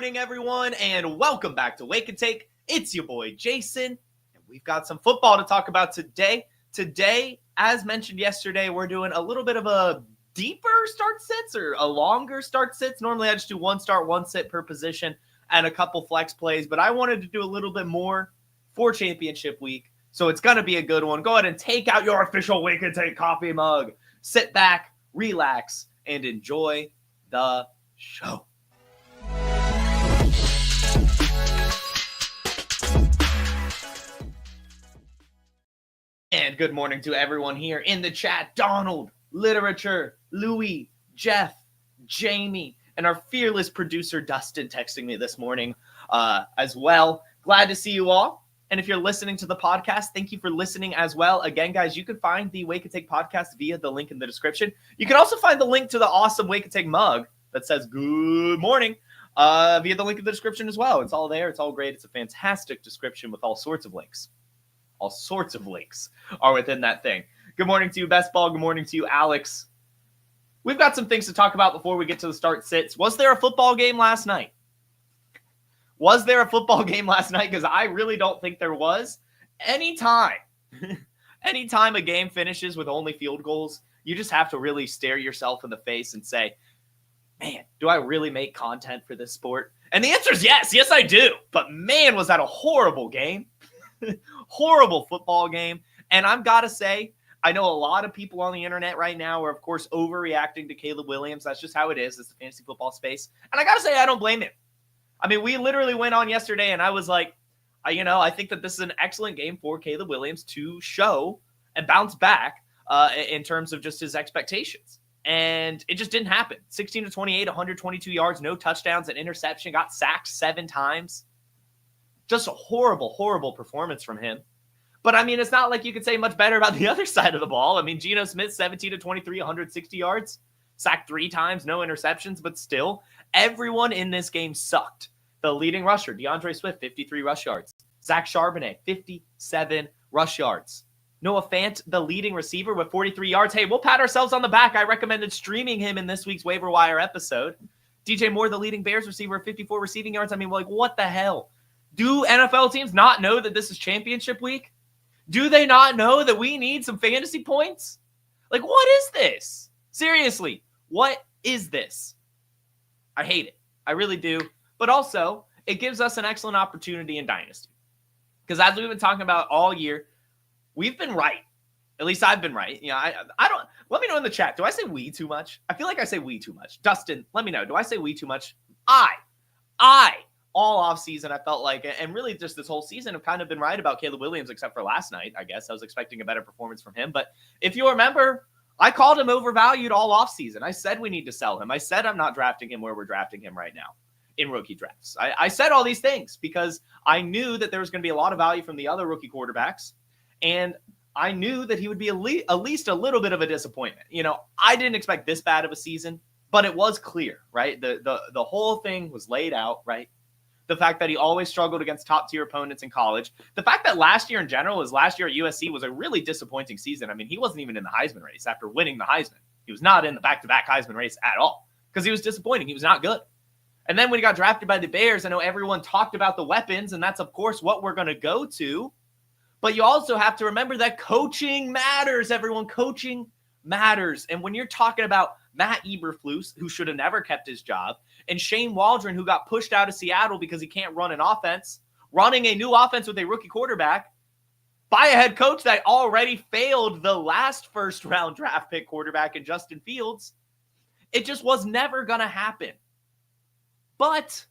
morning, everyone, and welcome back to Wake and Take. It's your boy, Jason, and we've got some football to talk about today. Today, as mentioned yesterday, we're doing a little bit of a deeper start sits or a longer start sits. Normally, I just do one start, one sit per position and a couple flex plays, but I wanted to do a little bit more for championship week, so it's going to be a good one. Go ahead and take out your official Wake and Take coffee mug. Sit back, relax, and enjoy the show. And good morning to everyone here in the chat. Donald, Literature, Louis, Jeff, Jamie, and our fearless producer, Dustin, texting me this morning as well. Glad to see you all. And if you're listening to the podcast, thank you for listening as well. Again, guys, you can find the Wake and Take podcast via the link in the description. You can also find the link to the awesome Wake and Take mug that says good morning via the link in the description as well. It's all there. It's all great. It's a fantastic description with all sorts of links. All sorts of links are within that thing. Good morning to you, Best Ball. Good morning to you, Alex. We've got some things to talk about before we get to the start sits. Was there a football game last night? Was there a football game last night? Because I really don't think there was. Anytime a game finishes with only field goals, you just have to really stare yourself in the face and say, man, do I really make content for this sport? And the answer is yes. Yes, I do. But man, was that a horrible game. Horrible football game. And I've got to say, I know a lot of people on the internet right now are, of course, overreacting to Caleb Williams. That's just how it is. It's the fantasy football space. And I got to say, I don't blame him. I mean, we literally went on yesterday and I was like, I think that this is an excellent game for Caleb Williams to show and bounce back in terms of just his expectations. And it just didn't happen. 16-28, 122 yards, no touchdowns, an interception, got sacked 7 times. Just a horrible, horrible performance from him. But, I mean, it's not like you could say much better about the other side of the ball. I mean, Geno Smith, 17-23, 160 yards, sacked 3 times, no interceptions, but still, everyone in this game sucked. The leading rusher, DeAndre Swift, 53 rush yards. Zach Charbonnet, 57 rush yards. Noah Fant, the leading receiver with 43 yards. Hey, we'll pat ourselves on the back. I recommended streaming him in this week's waiver wire episode. DJ Moore, the leading Bears receiver, 54 receiving yards. I mean, like, what the hell? Do NFL teams not know that this is championship week? Do they not know that we need some fantasy points? Like, what is this? Seriously, what is this? I hate it. I really do. But also, it gives us an excellent opportunity in Dynasty. Because as we've been talking about all year, we've been right. At least I've been right. I don't. Let me know in the chat. Do I say we too much? I feel like I say we too much. Dustin, let me know. Do I say we too much? All offseason, I felt like, and really just this whole season, have kind of been right about Caleb Williams, except for last night, I guess. I was expecting a better performance from him. But if you remember, I called him overvalued all offseason. I said we need to sell him. I said I'm not drafting him where we're drafting him right now in rookie drafts. I said all these things because I knew that there was going to be a lot of value from the other rookie quarterbacks, and I knew that he would be at least a little bit of a disappointment. I didn't expect this bad of a season, but it was clear, right? The whole thing was laid out, right? The fact that he always struggled against top-tier opponents in college. The fact that last year at USC was a really disappointing season. I mean, he wasn't even in the Heisman race after winning the Heisman. He was not in the back-to-back Heisman race at all because he was disappointing. He was not good. And then when he got drafted by the Bears, I know everyone talked about the weapons, and that's, of course, what we're going to go to. But you also have to remember that coaching matters, everyone. Coaching matters. And when you're talking about Matt Eberflus, who should have never kept his job, and Shane Waldron, who got pushed out of Seattle because he can't run an offense, running a new offense with a rookie quarterback by a head coach that already failed the last first-round draft pick quarterback in Justin Fields, it just was never going to happen. But,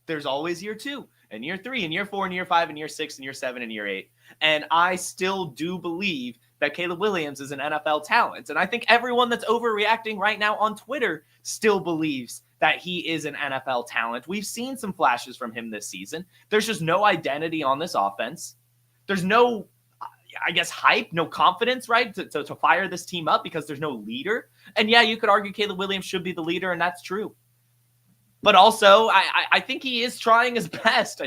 there's always year 2, and year 3, and year 4, and year 5, and year 6, and year 7, and year 8. And I still do believe that Caleb Williams is an NFL talent. And I think everyone that's overreacting right now on Twitter still believes that he is an NFL talent. We've seen some flashes from him this season. There's just no identity on this offense. There's no, hype, no confidence, right, to fire this team up because there's no leader. And yeah, you could argue Caleb Williams should be the leader, and that's true. But also, I think he is trying his best.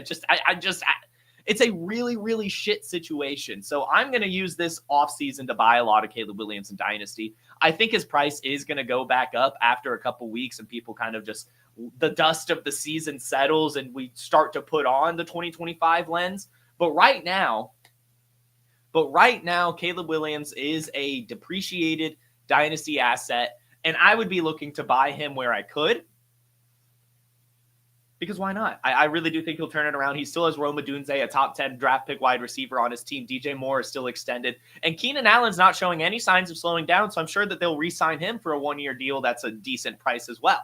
It's a really, really shit situation. So I'm going to use this offseason to buy a lot of Caleb Williams in Dynasty. I think his price is going to go back up after a couple weeks and people kind of just the dust of the season settles and we start to put on the 2025 lens. But right now, Caleb Williams is a depreciated dynasty asset, and I would be looking to buy him where I could. Because why not? I really do think he'll turn it around. He still has Rome Odunze, a top 10 draft pick wide receiver on his team. DJ Moore is still extended. And Keenan Allen's not showing any signs of slowing down, so I'm sure that they'll re-sign him for a one-year deal that's a decent price as well.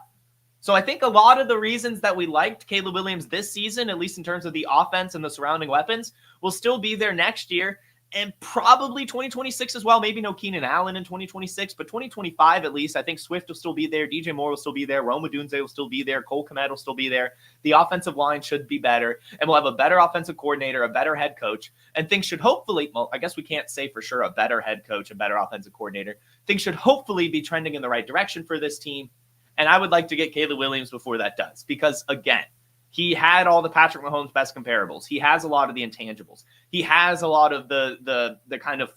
So I think a lot of the reasons that we liked Caleb Williams this season, at least in terms of the offense and the surrounding weapons, will still be there next year. And probably 2026 as well. Maybe no Keenan Allen in 2026, but 2025 at least. I think Swift will still be there. DJ Moore will still be there. Rome Odunze will still be there. Cole Kmet will still be there. The offensive line should be better. And we'll have a better offensive coordinator, a better head coach. And things should hopefully, well, I guess we can't say for sure a better head coach, a better offensive coordinator. Things should hopefully be trending in the right direction for this team. And I would like to get Caleb Williams before that does. Because, again, he had all the Patrick Mahomes best comparables. He has a lot of the intangibles. He has a lot of the kind of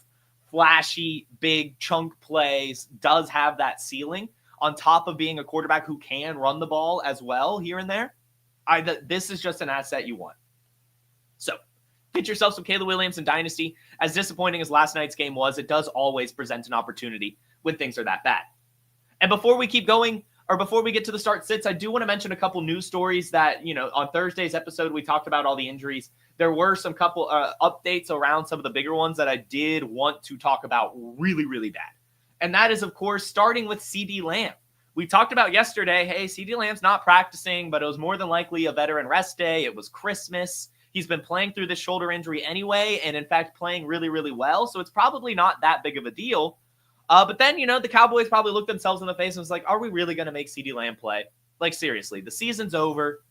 flashy, big chunk plays, does have that ceiling on top of being a quarterback who can run the ball as well here and there. This is just an asset you want. So get yourself some Caleb Williams in Dynasty. As disappointing as last night's game was, it does always present an opportunity when things are that bad. And before we keep going, or before we get to the start sits, I do want to mention a couple news stories that, on Thursday's episode, we talked about all the injuries. There were some couple updates around some of the bigger ones that I did want to talk about really, really bad. And that is, of course, starting with CeeDee Lamb. We talked about yesterday, hey, CeeDee Lamb's not practicing, but it was more than likely a veteran rest day. It was Christmas. He's been playing through this shoulder injury anyway, and in fact, playing really, really well. So it's probably not that big of a deal. But then, the Cowboys probably looked themselves in the face and was like, are we really going to make CeeDee Lamb play? Like, seriously, the season's over.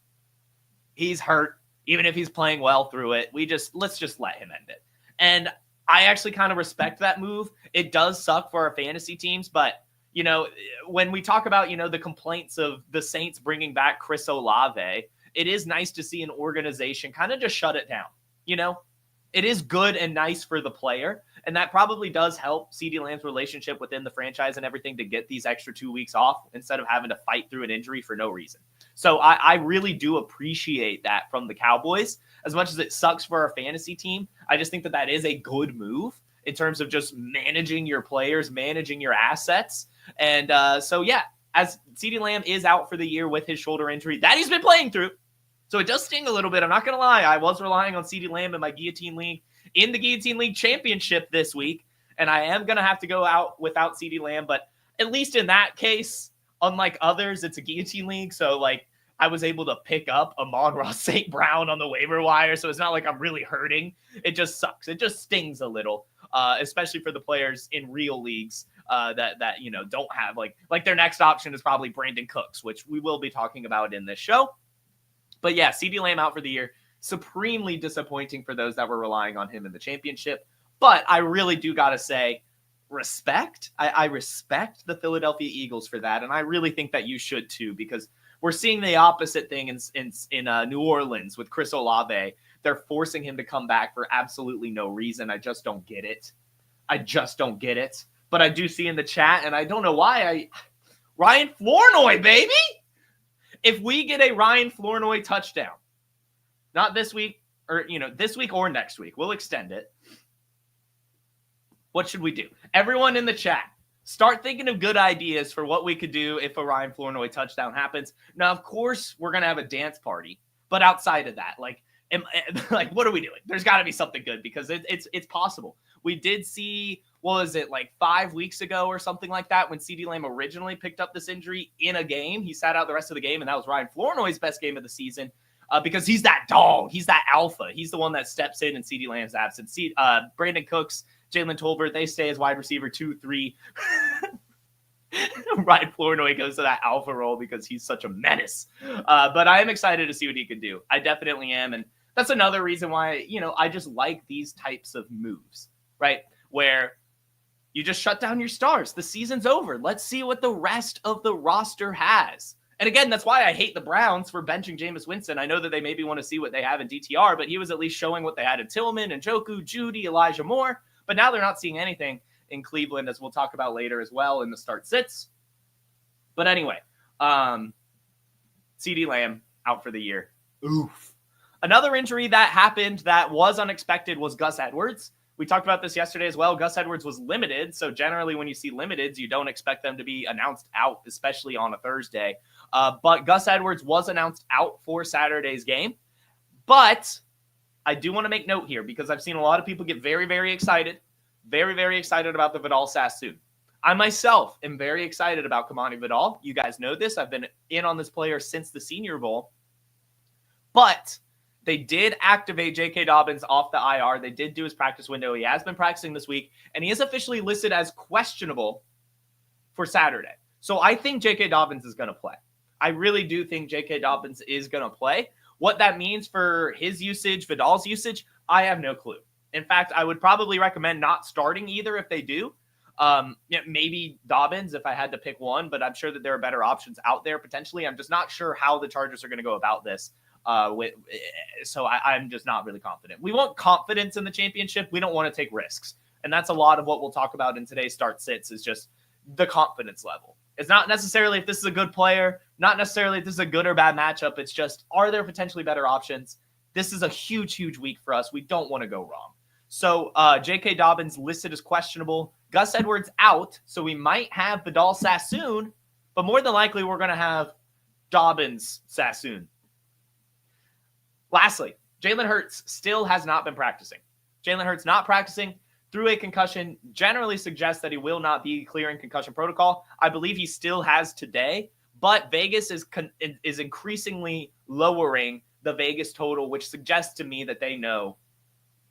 He's hurt. Even if he's playing well through it, let's just let him end it. And I actually kind of respect that move. It does suck for our fantasy teams, but, when we talk about, the complaints of the Saints bringing back Chris Olave, it is nice to see an organization kind of just shut it down. It is good and nice for the player. And that probably does help CeeDee Lamb's relationship within the franchise and everything to get these extra 2 weeks off instead of having to fight through an injury for no reason. So I really do appreciate that from the Cowboys. As much as it sucks for our fantasy team, I just think that is a good move in terms of just managing your players, managing your assets. And as CeeDee Lamb is out for the year with his shoulder injury that he's been playing through. So it does sting a little bit. I'm not going to lie. I was relying on CeeDee Lamb in my Guillotine League in the Guillotine League Championship this week, and I am going to have to go out without CeeDee Lamb, but at least in that case, unlike others, it's a Guillotine League, so I was able to pick up Amon-Ra St. Brown on the waiver wire, so it's not like I'm really hurting. It just sucks. It just stings a little, especially for the players in real leagues that don't have, like their next option is probably Brandon Cooks, which we will be talking about in this show. But yeah, CeeDee Lamb out for the year. Supremely disappointing for those that were relying on him in the championship. But I really do got to say, respect. I respect the Philadelphia Eagles for that. And I really think that you should too, because we're seeing the opposite thing in New Orleans with Chris Olave. They're forcing him to come back for absolutely no reason. I just don't get it. But I do see in the chat, and I don't know why, Ryan Flournoy, baby! If we get a Ryan Flournoy touchdown, not this week, or this week or next week, we'll extend it. What should we do? Everyone in the chat, start thinking of good ideas for what we could do if a Ryan Flournoy touchdown happens. Now, of course, we're gonna have a dance party, but outside of that, what are we doing? There's got to be something good because it's possible. We did see, what was it, 5 weeks ago or something like that, when CeeDee Lamb originally picked up this injury in a game. He sat out the rest of the game, and that was Ryan Flournoy's best game of the season because he's that dog. He's that alpha. He's the one that steps in CeeDee Lamb's absence. Brandon Cooks, Jalen Tolbert, they stay as wide receiver 2, 3. Ryan Flournoy goes to that alpha role because he's such a menace. But I am excited to see what he can do. I definitely am. And that's another reason why, I just like these types of moves, right? Where you just shut down your stars. The season's over. Let's see what the rest of the roster has. And again, that's why I hate the Browns for benching Jameis Winston. I know that they maybe want to see what they have in DTR, but he was at least showing what they had in Tillman, and Njoku, Judy, Elijah Moore. But now they're not seeing anything in Cleveland, as we'll talk about later as well in the start sits. But anyway, CeeDee Lamb out for the year. Oof. Another injury that happened that was unexpected was Gus Edwards. We talked about this yesterday as well. Gus Edwards was limited, so generally when you see limiteds, you don't expect them to be announced out, especially on a Thursday. But Gus Edwards was announced out for Saturday's game. But I do want to make note here because I've seen a lot of people get very, very excited about the Vidal Sassoon. I myself am very excited about Kamani Vidal. You guys know this. I've been in on this player since the Senior Bowl. But they did activate J.K. Dobbins off the IR. They did do his practice window. He has been practicing this week, and he is officially listed as questionable for Saturday. So I think J.K. Dobbins is going to play. I really do think J.K. Dobbins is going to play. What that means for his usage, Vidal's usage, I have no clue. In fact, I would probably recommend not starting either if they do. Maybe Dobbins if I had to pick one, but I'm sure that there are better options out there potentially. I'm just not sure how the Chargers are going to go about this. So I'm just not really confident. We want confidence in the championship. We don't want to take risks. And that's a lot of what we'll talk about in today's start sits is just the confidence level. It's not necessarily if this is a good player, not necessarily if this is a good or bad matchup. It's just, are there potentially better options? This is a huge, huge week for us. We don't want to go wrong. So J.K. Dobbins listed as questionable. Gus Edwards out. So we might have Vidal Sassoon, but more than likely we're going to have Dobbins Sassoon. Lastly, Jalen Hurts still has not been practicing. Jalen Hurts not practicing through a concussion generally suggests that he will not be clearing concussion protocol. I believe he still has today, but Vegas is increasingly lowering the Vegas total, which suggests to me that they know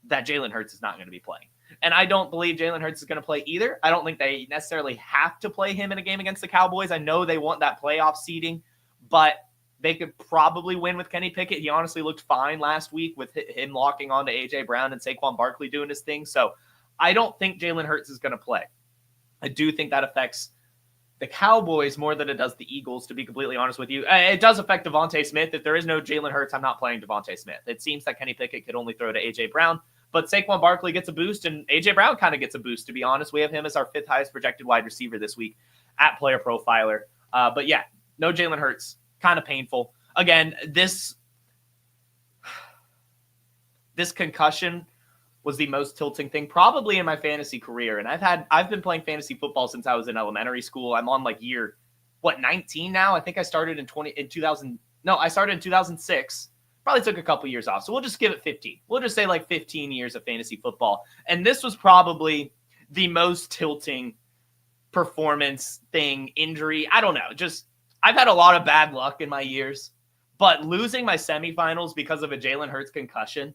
that Jalen Hurts is not going to be playing. And I don't believe Jalen Hurts is going to play either. I don't think they necessarily have to play him in a game against the Cowboys. I know they want that playoff seeding, but they could probably win with Kenny Pickett. He honestly looked fine last week with him locking on to A.J. Brown and Saquon Barkley doing his thing. So I don't think Jalen Hurts is going to play. I do think that affects the Cowboys more than it does the Eagles, to be completely honest with you. It does affect Devontae Smith. If there is no Jalen Hurts, I'm not playing Devontae Smith. It seems that Kenny Pickett could only throw to A.J. Brown, but Saquon Barkley gets a boost, and A.J. Brown kind of gets a boost, to be honest. We have him as our 5th highest projected wide receiver this week at PlayerProfiler. But yeah, no Jalen Hurts. Kind of painful. Again, this concussion was the most tilting thing probably in my fantasy career. And I've been playing fantasy football since I was in elementary school. I'm on like year 19 now. I think I started I started in 2006. Probably took a couple years off. So we'll just give it 15. We'll just say like 15 years of fantasy football. And this was probably the most tilting performance thing, injury. I don't know. Just I've had a lot of bad luck in my years. But losing my semifinals because of a Jalen Hurts concussion,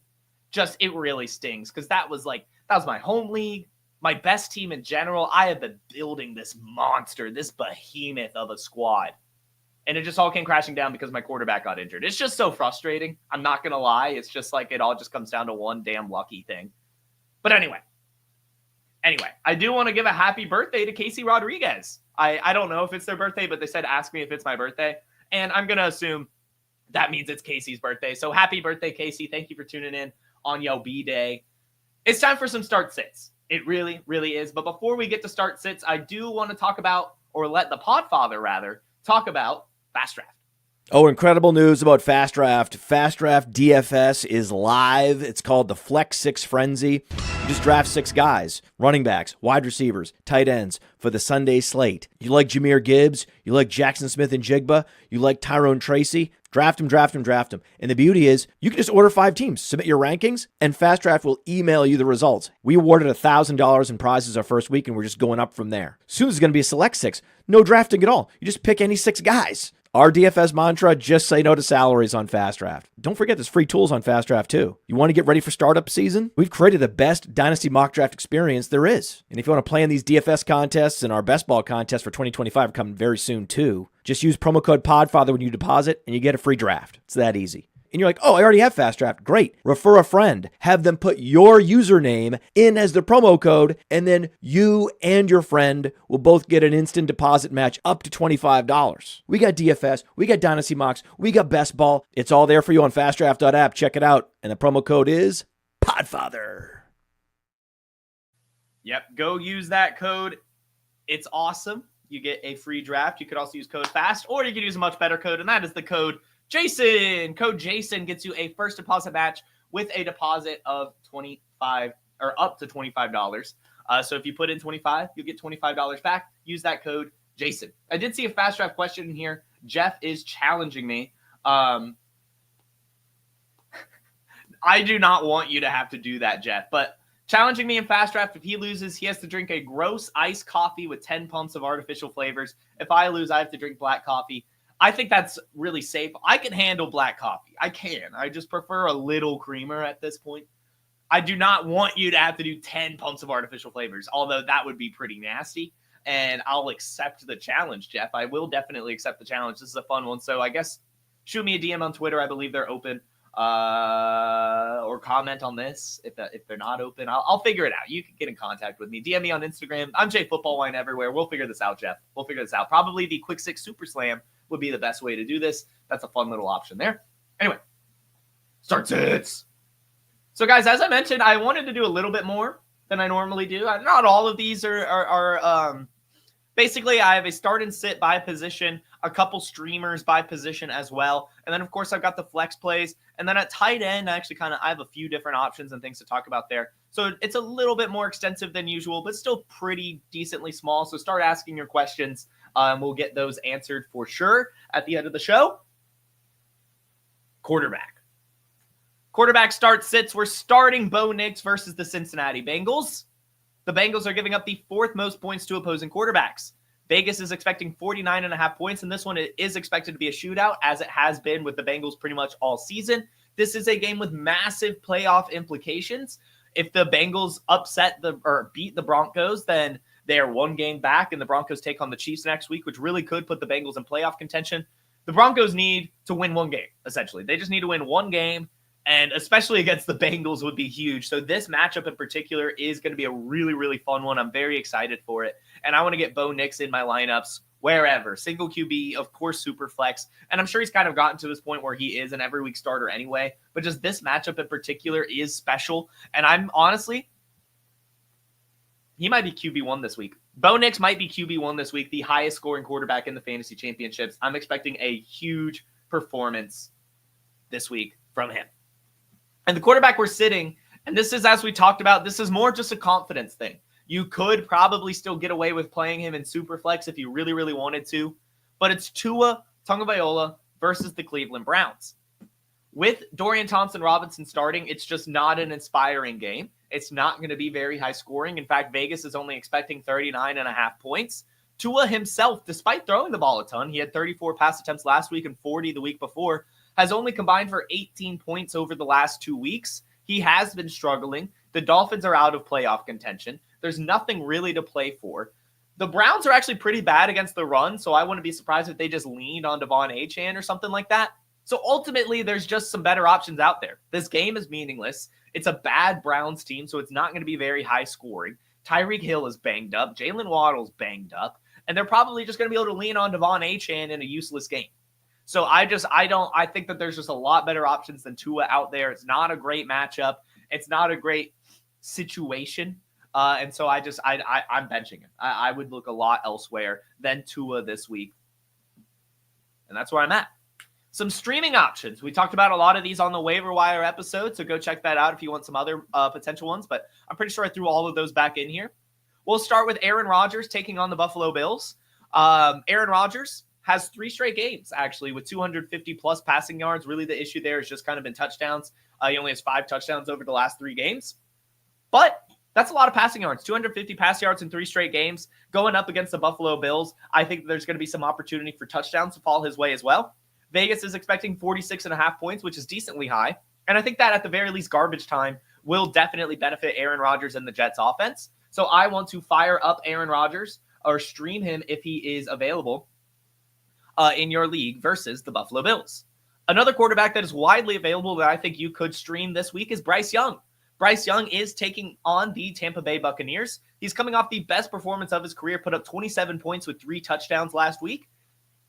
it really stings because that was my home league, my best team in general. I have been building this monster, this behemoth of a squad. And it just all came crashing down because my quarterback got injured. It's just so frustrating. I'm not going to lie. It's just like it all just comes down to one damn lucky thing. But anyway, I do want to give a happy birthday to Casey Rodriguez. I don't know if it's their birthday, but they said ask me if it's my birthday. And I'm going to assume that means it's Casey's birthday. So happy birthday, Casey. Thank you for tuning in on Yo B-Day. It's time for some start sits. It really, really is. But before we get to start sits, I do want to talk about, or let the Podfather rather, talk about Fast Draft. Oh, incredible news about Fast Draft. Fast Draft DFS is live. It's called the Flex 6 Frenzy. You just draft 6 guys, running backs, wide receivers, tight ends for the Sunday slate. You like Jahmyr Gibbs? You like Jackson Smith and Jigba? You like Tyrone Tracy? Draft him. And the beauty is you can just order 5 teams, submit your rankings, and Fast Draft will email you the results. We awarded $1,000 in prizes our first week, and we're just going up from there. Soon there's going to be a select 6. No drafting at all. You just pick any 6 guys. Our DFS mantra, just say no to salaries on Fast Draft. Don't forget there's free tools on Fast Draft too. You want to get ready for startup season? We've created the best Dynasty mock draft experience there is. And if you want to play in these DFS contests and our best ball contest for 2025 coming very soon too, just use promo code PODFATHER when you deposit and you get a free draft. It's that easy. And you're like, oh, I already have Fast Draft. Great. Refer a friend. Have them put your username in as the promo code, and then you and your friend will both get an instant deposit match up to $25. We got DFS. We got Dynasty Mocks. We got Best Ball. It's all there for you on fastdraft.app. Check it out. And the promo code is PODFATHER. Yep. Go use that code. It's awesome. you get a free draft. You could also use code FAST, or you could use a much better code, and that is the code JASON. Code JASON gets you a first deposit match with a deposit of $25 or up to $25. So if you put in 25, you'll get $25 back. Use that code JASON. I did see a fast draft question in here. Jeff is challenging me. I do not want you to have to do that, Jeff, but challenging me in fast draft. If he loses, he has to drink a gross iced coffee with 10 pumps of artificial flavors. If I lose, I have to drink black coffee. I think that's really safe. I can handle black coffee. I can. I just prefer a little creamer at this point. I do not want you to have to do 10 pumps of artificial flavors, although that would be pretty nasty. And I'll accept the challenge, Jeff. I will definitely accept the challenge. This is a fun one. So I guess shoot me a DM on Twitter. I believe they're open. Or comment on this if they're not open. I'll figure it out. You can get in contact with me. DM me on Instagram. I'm JFootballWine everywhere. We'll figure this out, Jeff. We'll figure this out. Probably the Quick Six Super Slam would be the best way to do this. That's a fun little option there. Anyway, start sits. So guys, as I mentioned, I wanted to do a little bit more than I normally do. Not all of these are basically, I have a start and sit by position, a couple streamers by position as well. And then, of course, I've got the flex plays. And then at tight end, I have a few different options and things to talk about there. So it's a little bit more extensive than usual, but still pretty decently small. So start asking your questions. We'll get those answered for sure at the end of the show. Quarterback start sits. We're starting Bo Nix versus the Cincinnati Bengals. The Bengals are giving up the fourth most points to opposing quarterbacks. Vegas is expecting 49.5 points, and this one is expected to be a shootout, as it has been with the Bengals pretty much all season. This is a game with massive playoff implications. If the Bengals beat the Broncos, then they are one game back, and the Broncos take on the Chiefs next week, which really could put the Bengals in playoff contention. The Broncos need to win one game, essentially. They just need to win one game, and especially against the Bengals would be huge. So this matchup in particular is going to be a really, really fun one. I'm very excited for it. And I want to get Bo Nix in my lineups wherever. Single QB, of course, super flex. And I'm sure he's kind of gotten to this point where he is an every week starter anyway. But just this matchup in particular is special. And I'm honestly, he might be QB1 this week. Bo Nix might be QB1 this week, the highest scoring quarterback in the fantasy championships. I'm expecting a huge performance this week from him. And the quarterback we're sitting, and this is, as we talked about, this is more just a confidence thing. You could probably still get away with playing him in Superflex if you really, really wanted to. But it's Tua Tagovailoa versus the Cleveland Browns. With Dorian Thompson-Robinson starting, it's just not an inspiring game. It's not going to be very high scoring. In fact, Vegas is only expecting 39.5 points. Tua himself, despite throwing the ball a ton, he had 34 pass attempts last week and 40 the week before, has only combined for 18 points over the last 2 weeks. He has been struggling. The Dolphins are out of playoff contention. There's nothing really to play for. The Browns are actually pretty bad against the run, so I wouldn't be surprised if they just leaned on Devon Achane or something like that. So ultimately, there's just some better options out there. This game is meaningless. It's a bad Browns team, so it's not going to be very high scoring. Tyreek Hill is banged up. Jalen Waddle's banged up. And they're probably just going to be able to lean on Devon Achane in a useless game. So I think that there's just a lot better options than Tua out there. It's not a great matchup. It's not a great situation. And so I'm benching him. I would look a lot elsewhere than Tua this week. And that's where I'm at. Some streaming options. We talked about a lot of these on the waiver wire episode, so go check that out if you want some other potential ones. But I'm pretty sure I threw all of those back in here. We'll start with Aaron Rodgers taking on the Buffalo Bills. Aaron Rodgers has 3 straight games, actually, with 250-plus passing yards. Really, the issue there has just kind of been touchdowns. He only has 5 touchdowns over the last 3 games. But that's a lot of passing yards. 250 pass yards in 3 straight games. Going up against the Buffalo Bills, I think there's going to be some opportunity for touchdowns to fall his way as well. Vegas is expecting 46.5 points, which is decently high. And I think that at the very least, garbage time will definitely benefit Aaron Rodgers and the Jets offense. So I want to fire up Aaron Rodgers or stream him if he is available in your league versus the Buffalo Bills. Another quarterback that is widely available that I think you could stream this week is Bryce Young. Bryce Young is taking on the Tampa Bay Buccaneers. He's coming off the best performance of his career, put up 27 points with 3 touchdowns last week.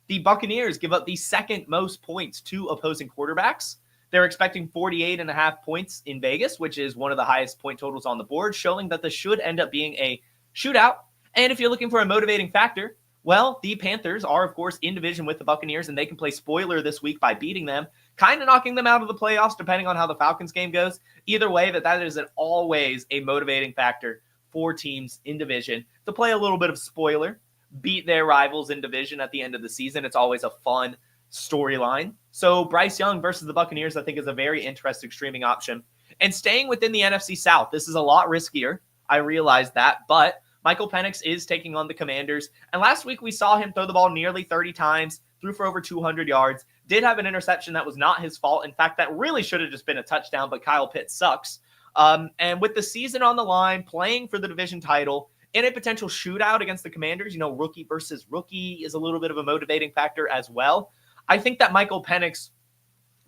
The Buccaneers give up the second most points to opposing quarterbacks. They're expecting 48.5 points in Vegas, which is one of the highest point totals on the board, showing that this should end up being a shootout. And if you're looking for a motivating factor, Well, the Panthers are, of course, in division with the Buccaneers, and they can play spoiler this week by beating them, kind of knocking them out of the playoffs, depending on how the Falcons game goes. Either way, that is always a motivating factor for teams in division to play a little bit of spoiler, beat their rivals in division at the end of the season. It's always a fun storyline. So Bryce Young versus the Buccaneers, I think, is a very interesting streaming option. And staying within the NFC South, this is a lot riskier. I realize that, but Michael Penix is taking on the Commanders. And last week we saw him throw the ball nearly 30 times, threw for over 200 yards, did have an interception that was not his fault. In fact, that really should have just been a touchdown, but Kyle Pitts sucks. And with the season on the line, playing for the division title, in a potential shootout against the Commanders, rookie versus rookie is a little bit of a motivating factor as well. I think that Michael Penix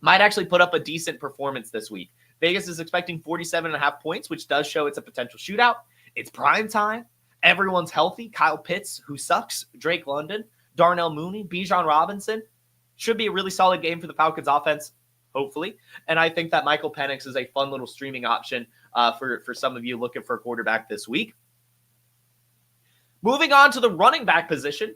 might actually put up a decent performance this week. Vegas is expecting 47.5 points, which does show it's a potential shootout. It's prime time. Everyone's healthy. Kyle Pitts, who sucks, Drake London, Darnell Mooney, Bijan Robinson. Should be a really solid game for the Falcons offense, hopefully. And I think that Michael Penix is a fun little streaming option for some of you looking for a quarterback this week. Moving on to the running back position,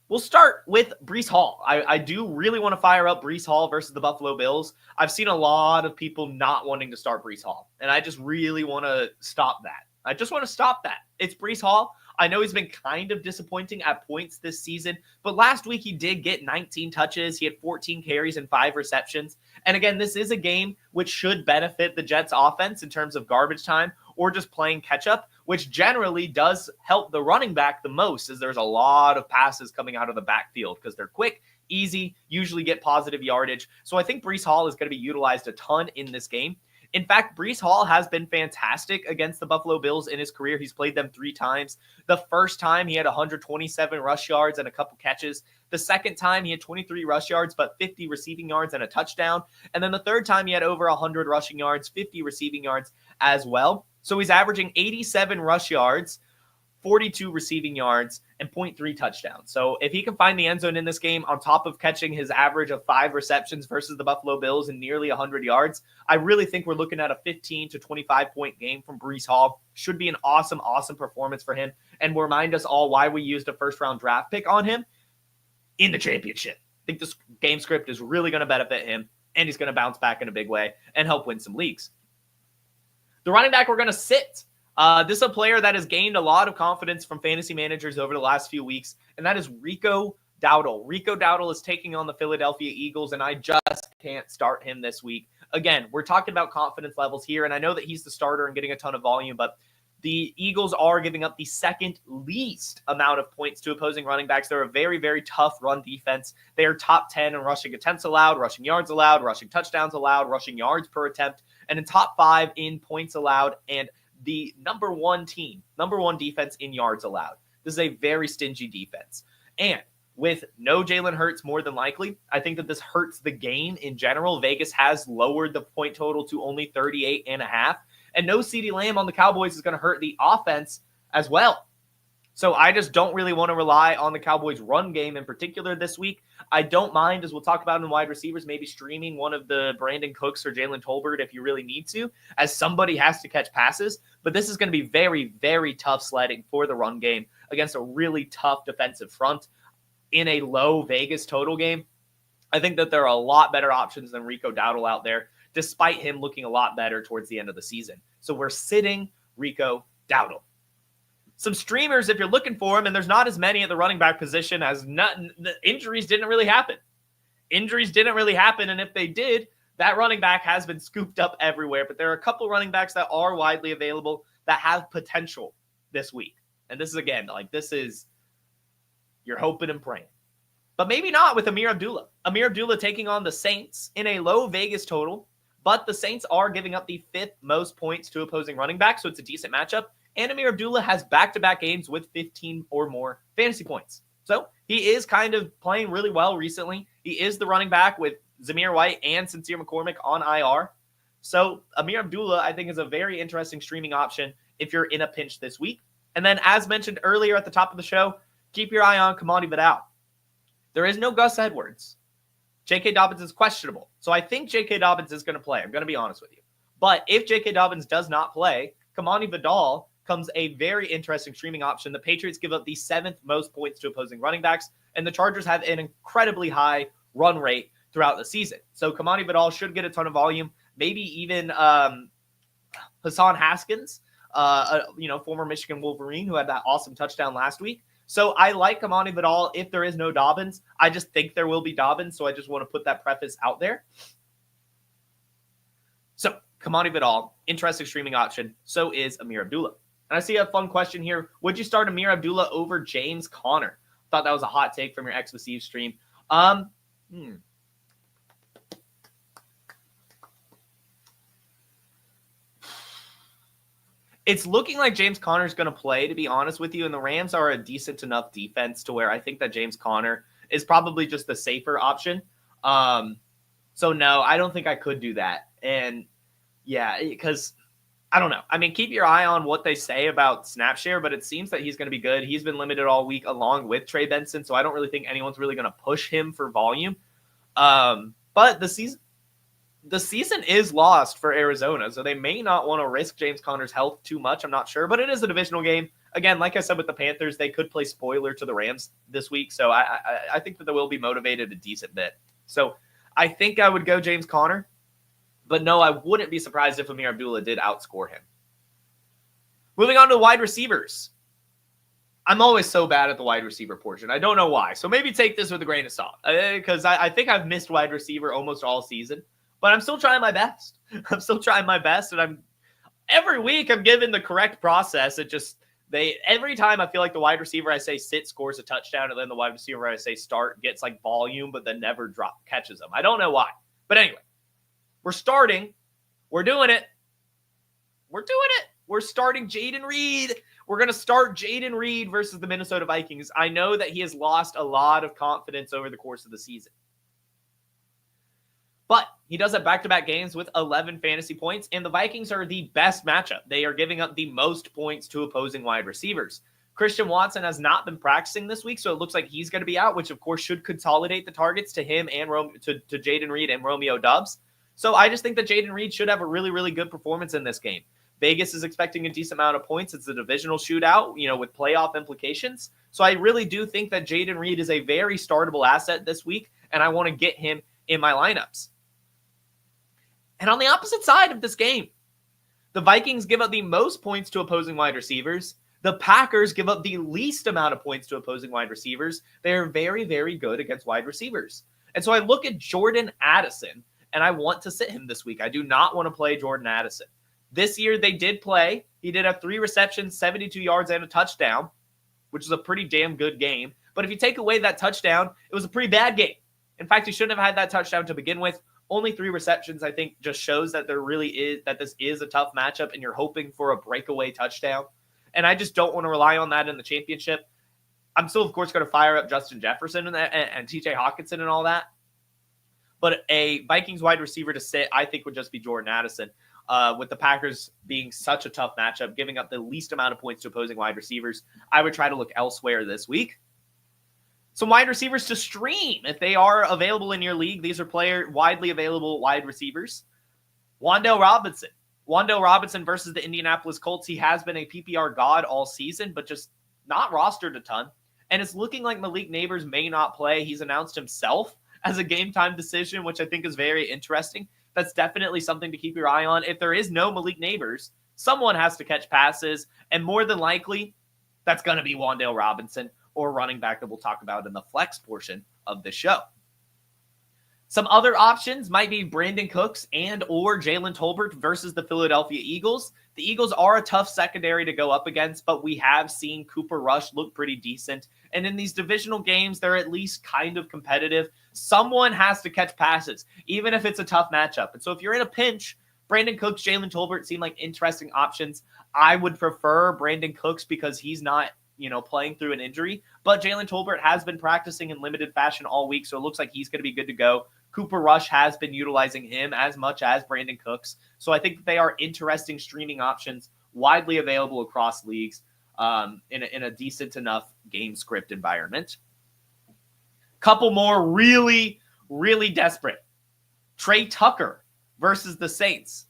we'll start with Breece Hall. I do really want to fire up Breece Hall versus the Buffalo Bills. I've seen a lot of people not wanting to start Breece Hall, and I just really want to stop that. I just want to stop that. It's Breece Hall. I know he's been kind of disappointing at points this season, but last week he did get 19 touches. He had 14 carries and 5 receptions. And again, this is a game which should benefit the Jets offense in terms of garbage time or just playing catch up, which generally does help the running back the most, as there's a lot of passes coming out of the backfield because they're quick, easy, usually get positive yardage. So I think Breece Hall is going to be utilized a ton in this game. In fact, Breece Hall has been fantastic against the Buffalo Bills in his career. He's played them 3 times. The first time he had 127 rush yards and a couple catches. The second time he had 23 rush yards, but 50 receiving yards and a touchdown. And then the third time he had over 100 rushing yards, 50 receiving yards as well. So he's averaging 87 rush yards, 42 receiving yards, and 0.3 touchdowns. So if he can find the end zone in this game on top of catching his average of 5 receptions versus the Buffalo Bills and nearly 100 yards, I really think we're looking at a 15 to 25-point game from Breece Hall. Should be an awesome, awesome performance for him, and will remind us all why we used a first-round draft pick on him in the championship. I think this game script is really going to benefit him, and he's going to bounce back in a big way and help win some leagues. The running back we're going to sit. This is a player that has gained a lot of confidence from fantasy managers over the last few weeks, and that is Rico Dowdle. Rico Dowdle is taking on the Philadelphia Eagles, and I just can't start him this week. Again, we're talking about confidence levels here, and I know that he's the starter and getting a ton of volume, but the Eagles are giving up the second least amount of points to opposing running backs. They're a very, very tough run defense. They are top 10 in rushing attempts allowed, rushing yards allowed, rushing touchdowns allowed, rushing yards per attempt, and in top 5 in points allowed, and the number one defense in yards allowed. This is a very stingy defense. And with no Jalen Hurts more than likely, I think that this hurts the game in general. Vegas has lowered the point total to only 38.5. And no CeeDee Lamb on the Cowboys is going to hurt the offense as well. So I just don't really want to rely on the Cowboys' run game in particular this week. I don't mind, as we'll talk about in wide receivers, maybe streaming one of the Brandon Cooks or Jalen Tolbert if you really need to, as somebody has to catch passes. But this is going to be very, very tough sledding for the run game against a really tough defensive front in a low Vegas total game. I think that there are a lot better options than Rico Dowdle out there, despite him looking a lot better towards the end of the season. So we're sitting Rico Dowdle. Some streamers, if you're looking for them, and there's not as many at the running back position as the injuries didn't really happen. Injuries didn't really happen, and if they did, that running back has been scooped up everywhere. But there are a couple running backs that are widely available that have potential this week. And this is, again, you're hoping and praying. But maybe not with Amir Abdullah. Amir Abdullah taking on the Saints in a low Vegas total, but the Saints are giving up the 5th most points to opposing running backs, so it's a decent matchup. And Amir Abdullah has back-to-back games with 15 or more fantasy points. So he is kind of playing really well recently. He is the running back with Zamir White and Sincere McCormick on IR. So Amir Abdullah, I think, is a very interesting streaming option if you're in a pinch this week. And then, as mentioned earlier at the top of the show, keep your eye on Kamani Vidal. There is no Gus Edwards. J.K. Dobbins is questionable. So I think J.K. Dobbins is going to play. I'm going to be honest with you. But if J.K. Dobbins does not play, Kamani Vidal comes a very interesting streaming option. The Patriots give up the 7th most points to opposing running backs, and the Chargers have an incredibly high run rate throughout the season. So Kamani Vidal should get a ton of volume, maybe even Hassan Haskins, former Michigan Wolverine who had that awesome touchdown last week. So I like Kamani Vidal if there is no Dobbins. I just think there will be Dobbins, so I just want to put that preface out there. So Kamani Vidal, interesting streaming option. So is Amir Abdullah. And I see a fun question here. Would you start Amir Abdullah over James Conner? Thought that was a hot take from your X-Receive stream. It's looking like James Conner is going to play, to be honest with you, and the Rams are a decent enough defense to where I think that James Conner is probably just the safer option. So no, I don't think I could do that. And yeah, because I don't know. I mean, keep your eye on what they say about snap share, but it seems that he's going to be good. He's been limited all week along with Trey Benson, so I don't really think anyone's really going to push him for volume. But the season is lost for Arizona, so they may not want to risk James Conner's health too much. I'm not sure, but it is a divisional game. Again, like I said with the Panthers, they could play spoiler to the Rams this week, so I think that they will be motivated a decent bit. So I think I would go James Conner, but no, I wouldn't be surprised if Amir Abdullah did outscore him. Moving on to the wide receivers. I'm always so bad at the wide receiver portion. I don't know why, so maybe take this with a grain of salt, because I think I've missed wide receiver almost all season. But I'm still trying my best. And every week I'm given the correct process. Every time I feel like the wide receiver I say sit scores a touchdown, and then the wide receiver I say start gets like volume, but then never catches them. I don't know why. But anyway, we're starting. We're doing it. We're starting Jayden Reed. We're going to start Jayden Reed versus the Minnesota Vikings. I know that he has lost a lot of confidence over the course of the season. But he does have back-to-back games with 11 fantasy points, and the Vikings are the best matchup. They are giving up the most points to opposing wide receivers. Christian Watson has not been practicing this week, so it looks like he's going to be out, which of course should consolidate the targets to him and to Jayden Reed and Romeo Doubs. So I just think that Jayden Reed should have a really, really good performance in this game. Vegas is expecting a decent amount of points. It's a divisional shootout, with playoff implications. So I really do think that Jayden Reed is a very startable asset this week, and I want to get him in my lineups. And on the opposite side of this game, the Vikings give up the most points to opposing wide receivers. The Packers give up the least amount of points to opposing wide receivers. They are very, very good against wide receivers. And so I look at Jordan Addison, and I want to sit him this week. I do not want to play Jordan Addison. This year they did play. He did have 3 receptions, 72 yards, and a touchdown, which is a pretty damn good game. But if you take away that touchdown, it was a pretty bad game. In fact, he shouldn't have had that touchdown to begin with. Only 3 receptions, I think, just shows that this is a tough matchup, and you're hoping for a breakaway touchdown. And I just don't want to rely on that in the championship. I'm still, of course, going to fire up Justin Jefferson and TJ Hawkinson and all that. But a Vikings wide receiver to sit, I think, would just be Jordan Addison. With the Packers being such a tough matchup, giving up the least amount of points to opposing wide receivers, I would try to look elsewhere this week. Some wide receivers to stream if they are available in your league. These are widely available wide receivers. Wan'Dale Robinson. Wan'Dale Robinson versus the Indianapolis Colts. He has been a PPR god all season, but just not rostered a ton. And it's looking like Malik Neighbors may not play. He's announced himself as a game-time decision, which I think is very interesting. That's definitely something to keep your eye on. If there is no Malik Neighbors, someone has to catch passes, and more than likely, that's going to be Wan'Dale Robinson or running back that we'll talk about in the flex portion of the show. Some other options might be Brandon Cooks and or Jalen Tolbert versus the Philadelphia Eagles. The Eagles are a tough secondary to go up against, but we have seen Cooper Rush look pretty decent. And in these divisional games, they're at least kind of competitive. Someone has to catch passes, even if it's a tough matchup. And so if you're in a pinch, Brandon Cooks, Jalen Tolbert seem like interesting options. I would prefer Brandon Cooks because he's not playing through an injury. But Jalen Tolbert has been practicing in limited fashion all week, so it looks like he's going to be good to go. Cooper Rush has been utilizing him as much as Brandon Cooks. So I think that they are interesting streaming options, widely available across leagues in a decent enough game script environment. Couple more really, really desperate. Trey Tucker versus the Saints.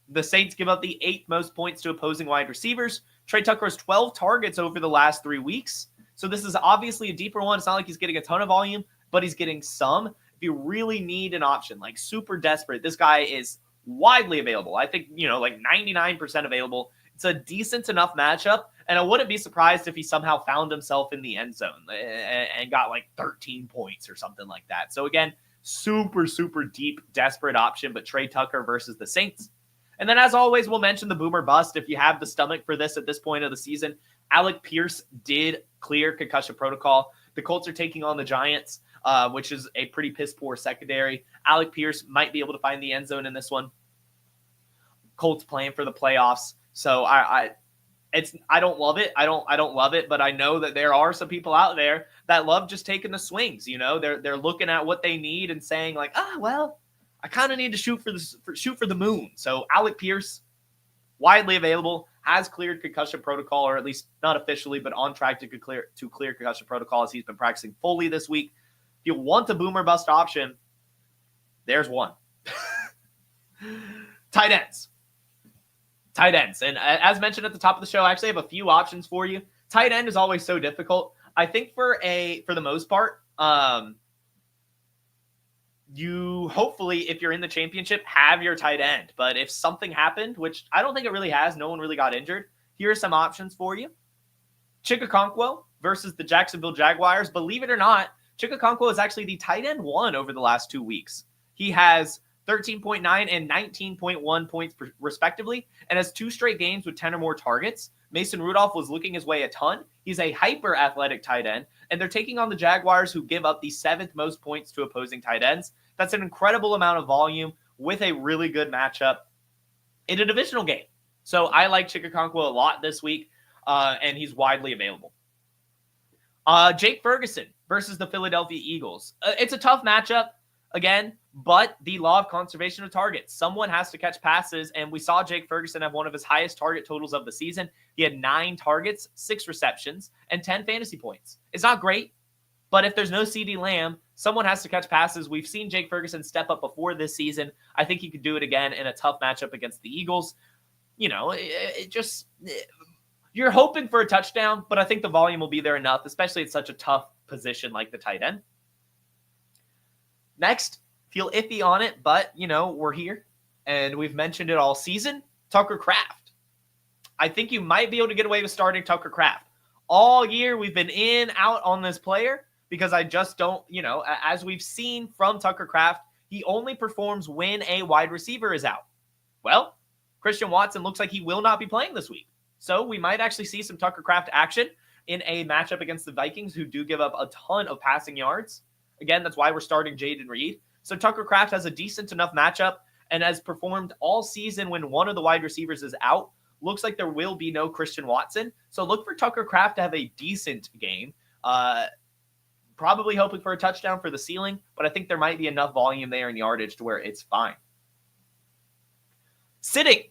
The Saints give up the 8th most points to opposing wide receivers. Trey Tucker has 12 targets over the last 3 weeks. So this is obviously a deeper one. It's not like he's getting a ton of volume, but he's getting some. If you really need an option, like super desperate, this guy is widely available. I think, like 99% available. It's a decent enough matchup. And I wouldn't be surprised if he somehow found himself in the end zone and got like 13 points or something like that. So again, super, super deep, desperate option, but Trey Tucker versus the Saints. And then as always, we'll mention the boomer bust. If you have the stomach for this at this point of the season, Alec Pierce did clear concussion protocol. The Colts are taking on the Giants, which is a pretty piss poor secondary. Alec Pierce might be able to find the end zone in this one. Colts playing for the playoffs. So I don't love it. I don't love it, but I know that there are some people out there that love just taking the swings. They're looking at what they need and saying like, well, I kind of need to shoot for the moon. So Alec Pierce, widely available, has cleared concussion protocol, or at least not officially, but on track to clear concussion protocol as he's been practicing fully this week. If you want a boomer bust option, there's one. Tight ends. And as mentioned at the top of the show, I actually have a few options for you. Tight end is always so difficult. I think for the most part, you hopefully, if you're in the championship, have your tight end. But if something happened, which I don't think it really has, no one really got injured, here are some options for you. Chikakonkwo versus the Jacksonville Jaguars. Believe it or not, Chikakonkwo is actually the tight end 1 over the last 2 weeks. He has 13.9 and 19.1 points respectively, and has 2 straight games with 10 or more targets. Mason Rudolph was looking his way a ton. He's a hyper athletic tight end, and they're taking on the Jaguars, who give up the 7th most points to opposing tight ends. That's an incredible amount of volume with a really good matchup in a divisional game. So I like Chikakonkwo a lot this week, and he's widely available. Jake Ferguson versus the Philadelphia Eagles. It's a tough matchup, again, but the law of conservation of targets. Someone has to catch passes, and we saw Jake Ferguson have one of his highest target totals of the season. He had 9 targets, 6 receptions, and 10 fantasy points. It's not great, but if there's no CeeDee Lamb, someone has to catch passes. We've seen Jake Ferguson step up before this season. I think he could do it again in a tough matchup against the Eagles. You're hoping for a touchdown, but I think the volume will be there enough, especially at such a tough position like the tight end. Next, feel iffy on it, but, we're here, and we've mentioned it all season. Tucker Kraft. I think you might be able to get away with starting Tucker Kraft. All year, we've been in, out on this player because I just don't, as we've seen from Tucker Kraft, he only performs when a wide receiver is out. Well, Christian Watson looks like he will not be playing this week. So we might actually see some Tucker Kraft action in a matchup against the Vikings, who do give up a ton of passing yards. Again, that's why we're starting Jaden Reed. So Tucker Kraft has a decent enough matchup and has performed all season when one of the wide receivers is out. Looks like there will be no Christian Watson. So look for Tucker Kraft to have a decent game. Probably hoping for a touchdown for the ceiling, but I think there might be enough volume there in yardage to where it's fine. Sitting,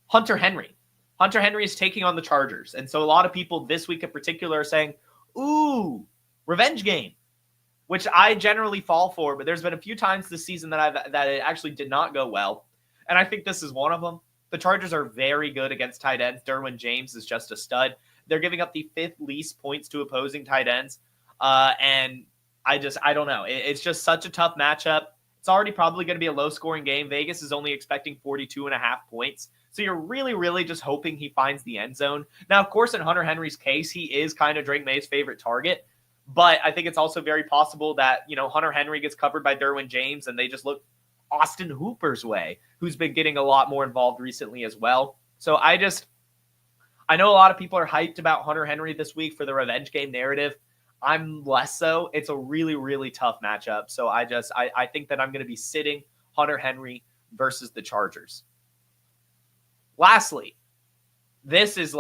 Hunter Henry. Hunter Henry is taking on the Chargers. And so a lot of people this week in particular are saying, ooh, revenge game, which I generally fall for, but there's been a few times this season that it actually did not go well. And I think this is one of them. The Chargers are very good against tight ends. Derwin James is just a stud. They're giving up the 5th least points to opposing tight ends. And I don't know. It's just such a tough matchup. It's already probably going to be a low-scoring game. Vegas is only expecting 42.5 points. So you're really, really just hoping he finds the end zone. Now, of course, in Hunter Henry's case, he is kind of Drake May's favorite target. But I think it's also very possible that, Hunter Henry gets covered by Derwin James and they just look Austin Hooper's way, who's been getting a lot more involved recently as well. So I know a lot of people are hyped about Hunter Henry this week for the revenge game narrative. I'm less so. It's a really, really tough matchup. So I think that I'm going to be sitting Hunter Henry versus the Chargers. Lastly, this is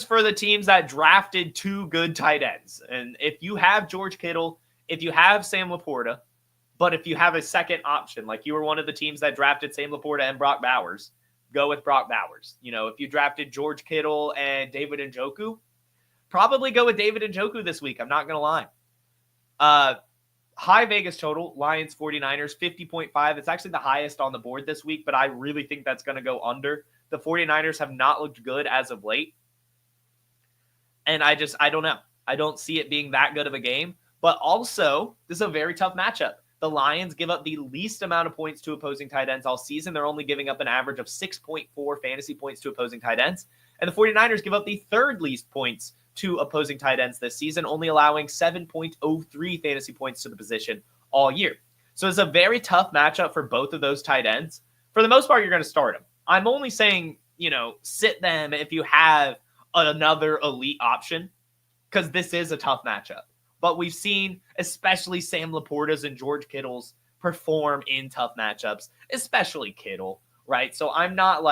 for the teams that drafted 2 good tight ends. And if you have George Kittle, if you have Sam Laporta, but if you have a second option, like you were one of the teams that drafted Sam Laporta and Brock Bowers, go with Brock Bowers. If you drafted George Kittle and David Njoku, probably go with David Njoku this week. I'm not going to lie. High Vegas total, Lions 49ers, 50.5. It's actually the highest on the board this week, but I really think that's going to go under. The 49ers have not looked good as of late. And I don't know. I don't see it being that good of a game. But also, this is a very tough matchup. The Lions give up the least amount of points to opposing tight ends all season. They're only giving up an average of 6.4 fantasy points to opposing tight ends. And the 49ers give up the third least points to opposing tight ends this season, only allowing 7.03 fantasy points to the position all year. So it's a very tough matchup for both of those tight ends. For the most part, you're going to start them. I'm only saying, sit them if you have another elite option, because this is a tough matchup. But we've seen, especially Sam Laporta's and George Kittle's perform in tough matchups, especially Kittle, right? So I'm not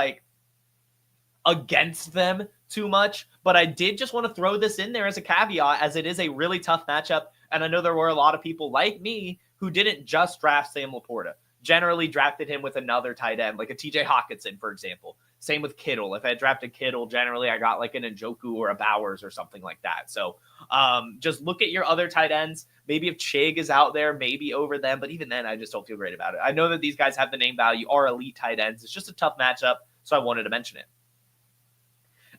against them too much, but I did just want to throw this in there as a caveat, as it is a really tough matchup. And I know there were a lot of people like me who didn't just draft Sam Laporta, generally drafted him with another tight end, like a TJ Hawkinson, for example. Same with Kittle. If I drafted Kittle, generally I got like an Njoku or a Bowers or something like that. So just look at your other tight ends. Maybe if Chig is out there, maybe over them. But even then, I just don't feel great about it. I know that these guys have the name value, are elite tight ends. It's just a tough matchup, so I wanted to mention it.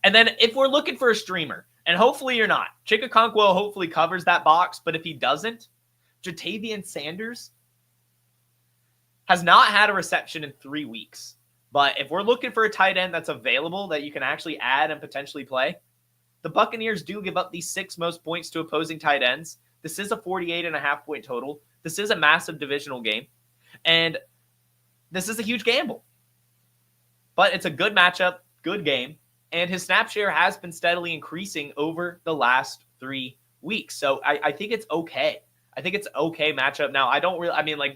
And then if we're looking for a streamer, and hopefully you're not, Chikakonkwo hopefully covers that box, but if he doesn't, Jatavian Sanders has not had a reception in 3 weeks. But if we're looking for a tight end that's available that you can actually add and potentially play, the Buccaneers do give up the 6th most points to opposing tight ends. This is a 48.5 point total. This is a massive divisional game. And this is a huge gamble. But it's a good matchup, good game. And his snap share has been steadily increasing over the last 3 weeks. So I think it's okay. I think it's okay matchup. Now,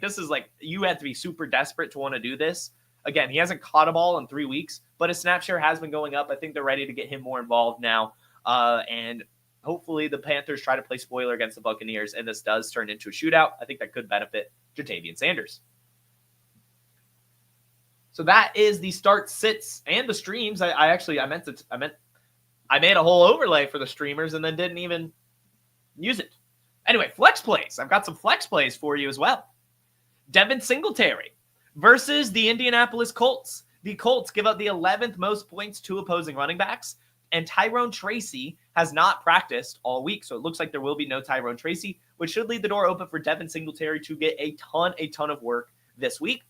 this is you have to be super desperate to want to do this. Again, he hasn't caught a ball in 3 weeks, but his snap share has been going up. I think they're ready to get him more involved now. And hopefully the Panthers try to play spoiler against the Buccaneers, and this does turn into a shootout. I think that could benefit Jatavian Sanders. So that is the start sits and the streams. I made a whole overlay for the streamers and then didn't even use it. Anyway, flex plays. I've got some flex plays for you as well. Devin Singletary versus the Indianapolis Colts. The Colts give up the 11th most points to opposing running backs, and Tyrone Tracy has not practiced all week. So it looks like there will be no Tyrone Tracy, which should leave the door open for Devin Singletary to get a ton of work this week.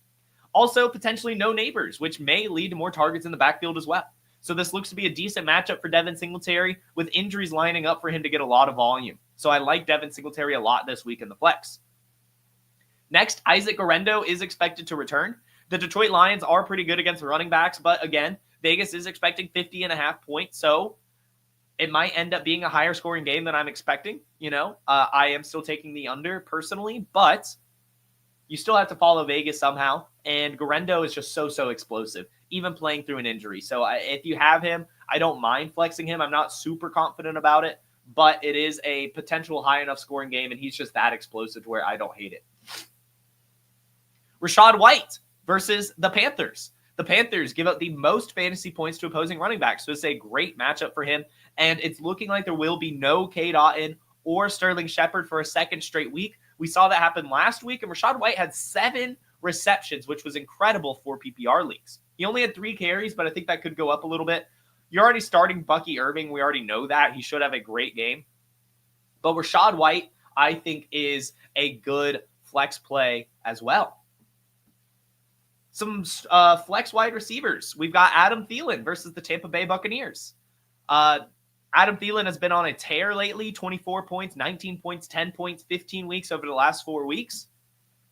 Also, potentially no Neighbors, which may lead to more targets in the backfield as well. So this looks to be a decent matchup for Devin Singletary, with injuries lining up for him to get a lot of volume. So I like Devin Singletary a lot this week in the flex. Next, Isaac Guerendo is expected to return. The Detroit Lions are pretty good against running backs, but again, Vegas is expecting 50.5 points, so it might end up being a higher scoring game than I'm expecting. I am still taking the under personally, but you still have to follow Vegas somehow, and Guerendo is just so explosive, even playing through an injury. So if you have him, I don't mind flexing him. I'm not super confident about it, but it is a potential high enough scoring game, and he's just that explosive to where I don't hate it. Rachaad White versus the Panthers. The Panthers give up the most fantasy points to opposing running backs, so it's a great matchup for him, and it's looking like there will be no Cade Otton or Sterling Shepard for a second straight week. We saw that happen last week, and Rachaad White had 7 receptions, which was incredible for PPR leagues. He only had 3 carries, but I think that could go up a little bit. You're already starting Bucky Irving. We already know that. He should have a great game. But Rachaad White, I think, is a good flex play as well. Some flex wide receivers. We've got Adam Thielen versus the Tampa Bay Buccaneers. Adam Thielen has been on a tear lately, 24 points, 19 points, 10 points, 15 weeks over the last 4 weeks.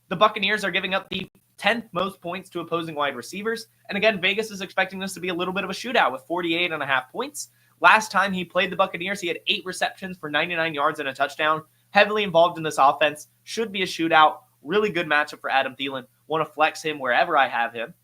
The Buccaneers are giving up the 10th most points to opposing wide receivers. And again, Vegas is expecting this to be a little bit of a shootout with 48.5 points. Last time he played the Buccaneers, he had 8 receptions for 99 yards and a touchdown. Heavily involved in this offense. Should be a shootout. Really good matchup for Adam Thielen. Want to flex him wherever I have him.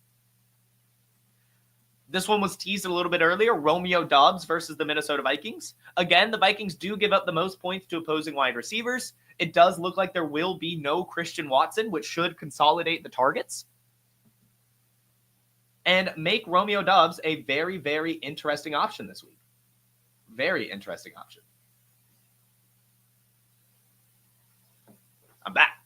This one was teased a little bit earlier. Romeo Doubs versus the Minnesota Vikings. Again, the Vikings do give up the most points to opposing wide receivers. It does look like there will be no Christian Watson, which should consolidate the targets and make Romeo Doubs a very interesting option this week. Very interesting option. I'm back.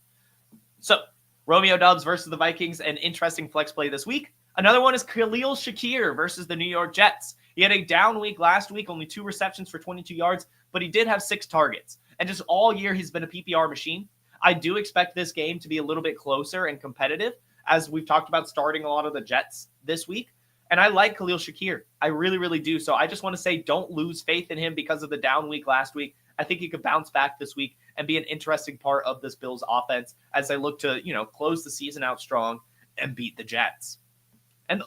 So, Romeo Doubs versus the Vikings, an interesting flex play this week. Another one is Khalil Shakir versus the New York Jets. He had a down week last week, only 2 receptions for 22 yards, but he did have 6 targets. And just all year, he's been a PPR machine. I do expect this game to be a little bit closer and competitive, as we've talked about starting a lot of the Jets this week. And I like Khalil Shakir. I really, really do. So I just want to say don't lose faith in him because of the down week last week. I think he could bounce back this week and be an interesting part of this Bills offense as they look to, close the season out strong and beat the Jets. And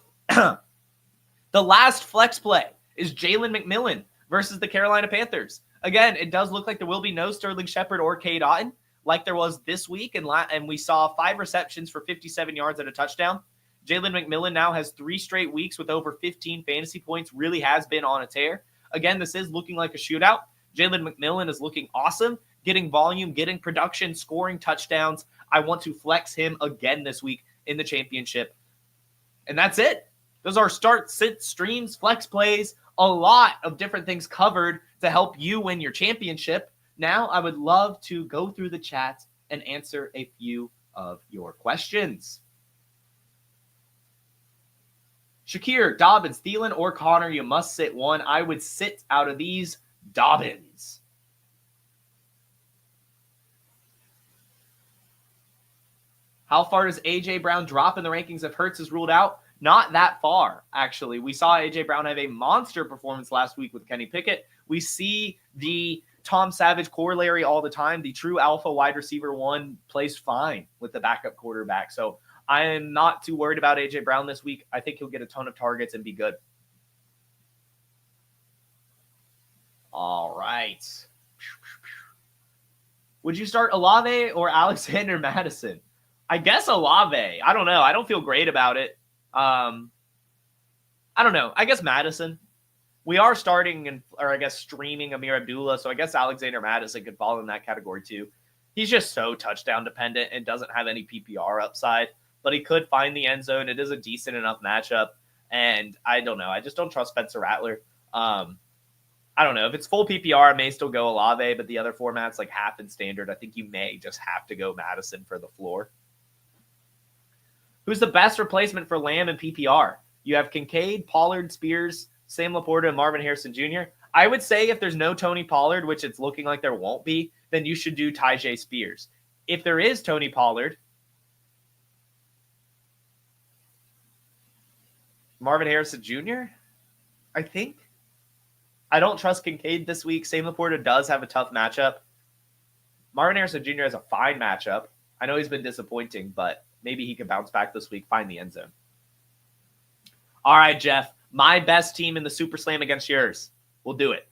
the last flex play is Jalen McMillan versus the Carolina Panthers. Again, it does look like there will be no Sterling Shepard or Cade Otton like there was this week. And we saw 5 receptions for 57 yards and a touchdown. Jalen McMillan now has 3 straight weeks with over 15 fantasy points, really has been on a tear. Again, this is looking like a shootout. Jalen McMillan is looking awesome, getting volume, getting production, scoring touchdowns. I want to flex him again this week in the championship. And that's it. Those are start, sit, streams, flex plays, a lot of different things covered to help you win your championship. Now, I would love to go through the chat and answer a few of your questions. Shakir, Dobbins, Thielen, or Connor, you must sit one. I would sit out of these Dobbins. How far does A.J. Brown drop in the rankings if Hurts is ruled out? Not that far, actually. We saw A.J. Brown have a monster performance last week with Kenny Pickett. We see the Tom Savage corollary all the time. The true alpha wide receiver 1 plays fine with the backup quarterback. So I am not too worried about A.J. Brown this week. I think he'll get a ton of targets and be good. All right. Would you start Olave or Alexander Madison? I guess Olave. I don't know. I don't feel great about it. I don't know. I guess Madison. We are starting streaming Amir Abdullah, so I guess Alexander Madison could fall in that category too. He's just so touchdown dependent and doesn't have any PPR upside, but he could find the end zone. It is a decent enough matchup, and I don't know. I just don't trust Spencer Rattler. I don't know. If it's full PPR, I may still go Olave, but the other formats like half and standard, I think you may just have to go Madison for the floor. Who's the best replacement for Lamb in PPR? You have Kincaid, Pollard, Spears, Sam Laporta, and Marvin Harrison Jr. I would say if there's no Tony Pollard, which it's looking like there won't be, then you should do Tyjae Spears. If there is Tony Pollard, Marvin Harrison Jr., I think. I don't trust Kincaid this week. Sam Laporta does have a tough matchup. Marvin Harrison Jr. has a fine matchup. I know he's been disappointing, but maybe he could bounce back this week, find the end zone. All right, Jeff. My best team in the Super Slam against yours. We'll do it.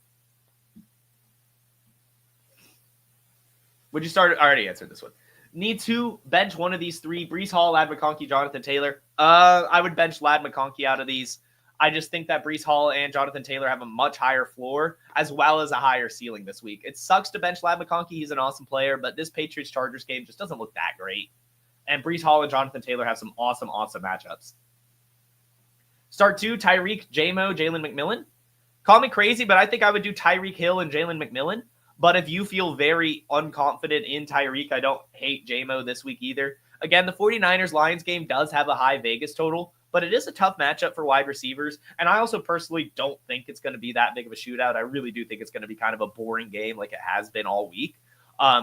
Would you start? I already answered this one. Need to bench one of these 3. Breece Hall, Lad McConkey, Jonathan Taylor. I would bench Lad McConkey out of these. I just think that Breece Hall and Jonathan Taylor have a much higher floor as well as a higher ceiling this week. It sucks to bench Lad McConkey. He's an awesome player, but this Patriots-Chargers game just doesn't look that great. And Breece Hall and Jonathan Taylor have some awesome, awesome matchups. Start 2, Tyreek, J-Mo, Jalen McMillan. Call me crazy, but I think I would do Tyreek Hill and Jalen McMillan. But if you feel very unconfident in Tyreek, I don't hate J-Mo this week either. Again, the 49ers-Lions game does have a high Vegas total, but it is a tough matchup for wide receivers. And I also personally don't think it's going to be that big of a shootout. I really do think it's going to be kind of a boring game like it has been all week.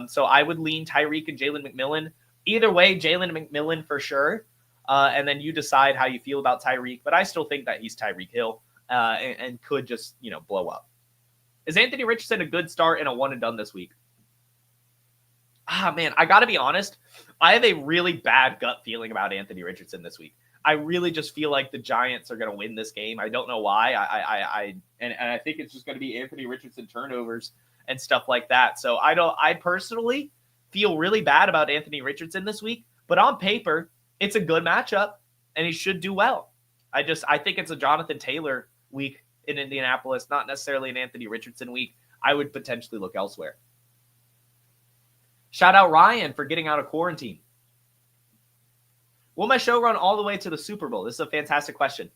So I would lean Tyreek and Jalen McMillan. Either way, Jalen McMillan for sure. And then you decide how you feel about Tyreek. But I still think that he's Tyreek Hill and could just, blow up. Is Anthony Richardson a good start and a one and done this week? Man, I got to be honest. I have a really bad gut feeling about Anthony Richardson this week. I really just feel like the Giants are going to win this game. I don't know why. I think it's just going to be Anthony Richardson turnovers and stuff like that. So I personally feel really bad about Anthony Richardson this week, but on paper, it's a good matchup and he should do well. I think it's a Jonathan Taylor week in Indianapolis, not necessarily an Anthony Richardson week. I would potentially look elsewhere. Shout out Ryan for getting out of quarantine. Will my show run all the way to the Super Bowl? This is a fantastic question.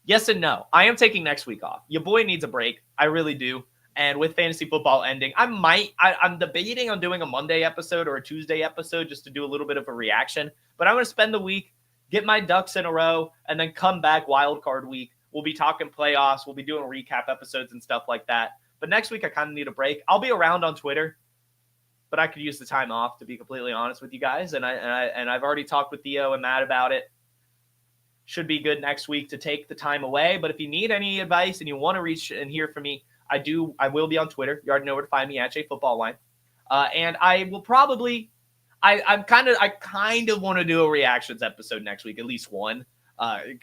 Yes and no. I am taking next week off. Your boy needs a break. I really do. And with fantasy football ending, I'm debating on doing a Monday episode or a Tuesday episode just to do a little bit of a reaction. But I'm going to spend the week get my ducks in a row, and then come back wild card week. We'll be talking playoffs. We'll be doing recap episodes and stuff like that. But next week, I kind of need a break. I'll be around on Twitter, but I could use the time off, to be completely honest with you guys. And I've already talked with Theo and Matt about it. Should be good next week to take the time away. But if you need any advice and you want to reach and hear from me, I will be on Twitter. You already know where to find me at JFootballWine. And I will probably, I kind of want to do a reactions episode next week, at least one,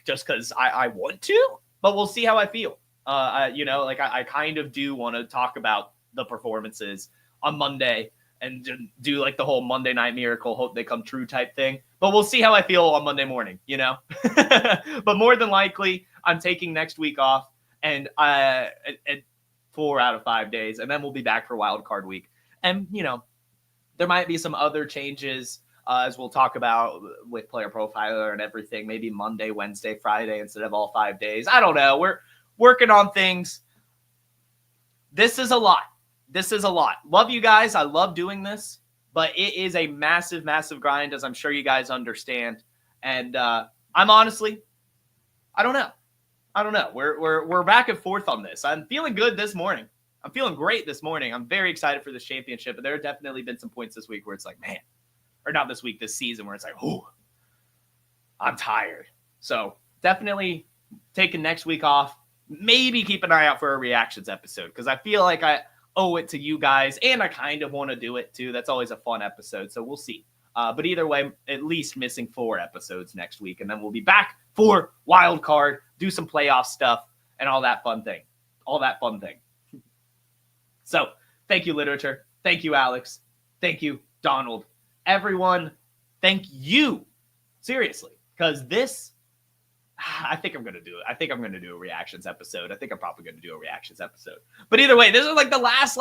just because I want to. But we'll see how I feel. I kind of do want to talk about the performances on Monday and do like the whole Monday Night Miracle, hope they come true type thing. But we'll see how I feel on Monday morning, But more than likely, I'm taking next week off and 4 out of 5 days, and then we'll be back for wild card week. And, there might be some other changes as we'll talk about with Player Profiler and everything, maybe Monday, Wednesday, Friday instead of all 5 days. I don't know. We're working on things. This is a lot. Love you guys. I love doing this, but it is a massive, massive grind, as I'm sure you guys understand. And I'm honestly, I don't know. We're back and forth on this. I'm feeling good this morning. I'm feeling great this morning. I'm very excited for this championship, but there have definitely been some points this week where it's like, man, or not this week, this season, where it's like, oh, I'm tired. So definitely taking next week off. Maybe keep an eye out for a reactions episode, because I feel like I owe it to you guys, and I kind of want to do it too. That's always a fun episode, so we'll see. But either way, at least missing 4 episodes next week, and then we'll be back for wild card, do some playoff stuff, and all that fun thing. So thank you, Literature. Thank you, Alex. Thank you, Donald. Everyone, thank you. Seriously, because this, I think I'm going to do it. I think I'm going to do a reactions episode. But either way, this is like the last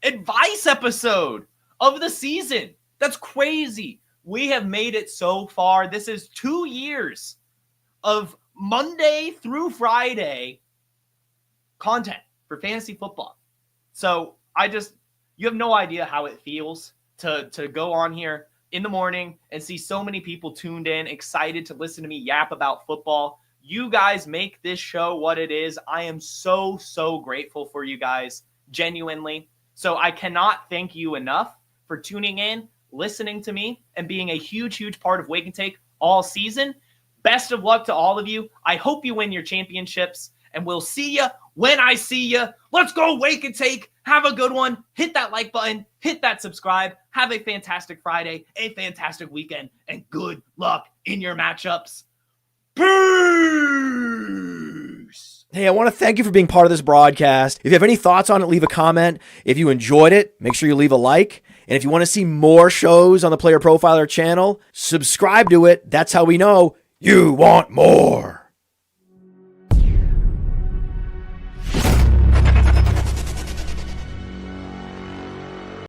advice episode of the season. That's crazy. We have made it so far. This is 2 years of Monday through Friday content for fantasy football. So you have no idea how it feels to go on here in the morning and see so many people tuned in, excited to listen to me yap about football. You guys make this show what it is. I am so, so grateful for you guys, genuinely. So I cannot thank you enough for tuning in, listening to me, and being a huge, huge part of Wake and Take all season. Best of luck to all of you. I hope you win your championships, and we'll see you when I see you. Let's go Wake and Take. Have a good one. Hit that like button. Hit that subscribe. Have a fantastic Friday, a fantastic weekend, and good luck in your matchups. Peace. Hey, I want to thank you for being part of this broadcast. If you have any thoughts on it, leave a comment. If you enjoyed it, make sure you leave a like. And if you want to see more shows on the Player Profiler channel, subscribe to it. That's how we know you want more.